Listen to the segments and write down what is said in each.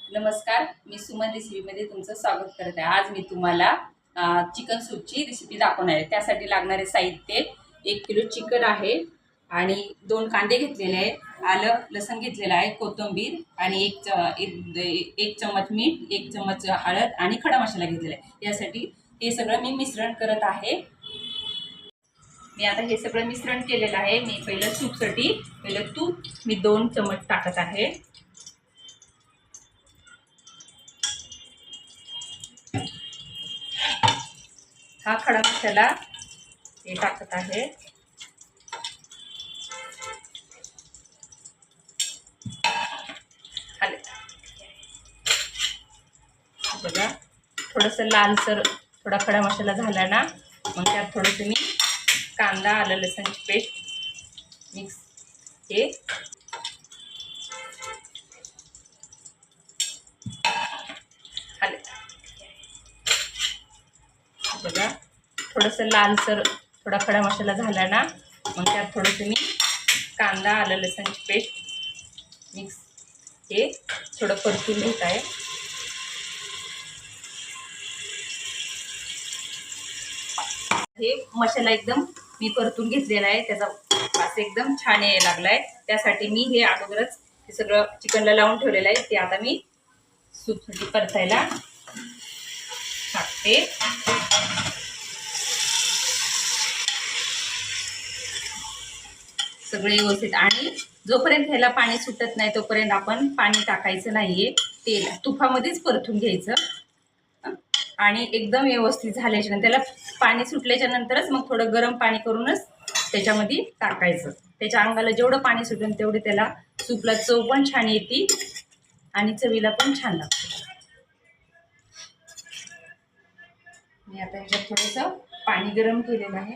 नमस्कार, मी सुमन रेसिपीमध्ये तुमचं स्वागत करते। आज मी तुम्हाला चिकन सूपची रेसिपी दाखवणार आहे। त्यासाठी लागणारे साहित्य 1 किलो चिकन आहे आणि 2 कांदे घेतलेले आहेत, आलं लसूण घेतलेलं आहे, कोथिंबीर आणि एक चमच मीठ, 1 चमच हळद आणि खडा मसाला घेतलेला आहे। यासाठी हे सगळं मी मिश्रण करत आहे। मी आता हे सगळं मिश्रण केलेलं आहे। मी पहिलं सूपसाठी तूप मी 2 चमच टाकत आहे। हा खडा मसाला हे टाकत आहे। बघा थोडंसं लालसर थोडा खडा मसाला झाला ना, मग त्यात थोडंसं मी कांदा आलं लसूणची पेस्ट मिक्स हे बघा थोडंसं लालसर थोडा खडा मसाला झाला ना, मग त्यात थोडंसं मी कांदा आलं लसूणची पेस्ट मिक्स हे थोडं परतून घेत आहे। हे मसाला एकदम मी परतून घेतलेला आहे, त्याचा वास एकदम छान यायला लागलाय। त्यासाठी मी हे अगोदरच हे सगळं चिकनला लावून ठेवलेलं आहे। ते आता मी सूपसाठी परतायला टाकते। सगळे व्यवस्थित आणि जोपर्यंत ह्याला पाणी सुटत नाही तोपर्यंत आपण पाणी टाकायचं नाहीये। तेल तुपामध्येच परतून घ्यायचं आणि एकदम व्यवस्थित झाल्याच्या नंतर त्याला पाणी सुटल्याच्या नंतरच मग थोडं गरम पाणी करूनच त्याच्यामध्ये टाकायचं। त्याच्या अंगाला जेवढं पाणी सुटेल तेवढे त्याला सूपला चव पण छान येते आणि चवीला पण छान लागते। मी आता ह्याच्यात थोडंसं पाणी गरम केलेलं आहे।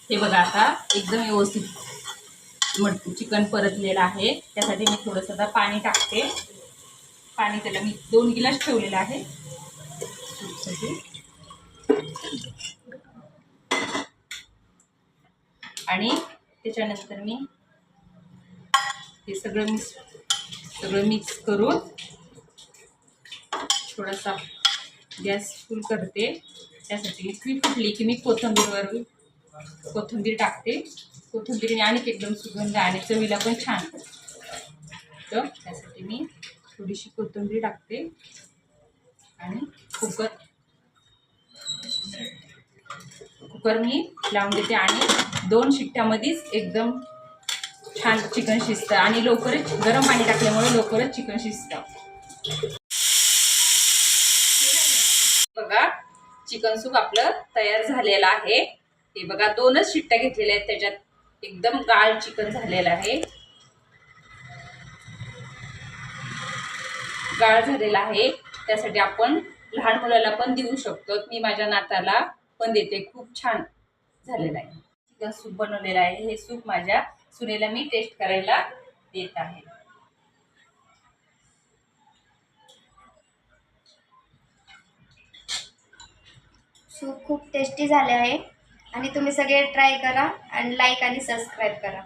हे बघा आता एकदम व्यवस्थित चिकन परतलेलं आहे। त्यासाठी मी थोडंसं आता पाणी टाकते। पाणी त्याला मी 2 गिलास ठेवलेलं आहे सूपसाठी। आणि त्याच्यानंतर मी हे सगळं मिक्स करून थोडासा गॅस फुल करते। त्यासाठी फुटली की मी कोथिंबीर टाकते। कोथिंबीरीने आणि एकदम सुगंध आणि चवीला पण छान तर त्यासाठी मी थोडीशी कोथिंबीर टाकते आणि कुकर मी लावून देते आणि 2 शिट्ट्यामध्येच एकदम छान चिकन शिजतं आणि लवकरच गरम पाणी टाकल्यामुळे लवकरच चिकन शिजतं। बघा चिकन सूप आपलं तयार झालेलं आहे। हे बघा 2च शिट्ट्या घेतलेल्या आहेत, त्याच्यात एकदम गाळ चिकन झालेलं आहे, गाळ झालेला आहे। त्यासाठी आपण लहान मुलाला पण देऊ शकतो। मी माझ्या नाताला पण देते, खूप छान झालेलं आहे। चिकन सूप बनवलेलं आहे। हे सूप माझ्या सुनेला मी टेस्ट करायला देत आहे। सूप खूप टेस्टी झाले आहे आणि तुम्ही सगळे ट्राय करा आणि लाईक आणि सबस्क्राईब करा।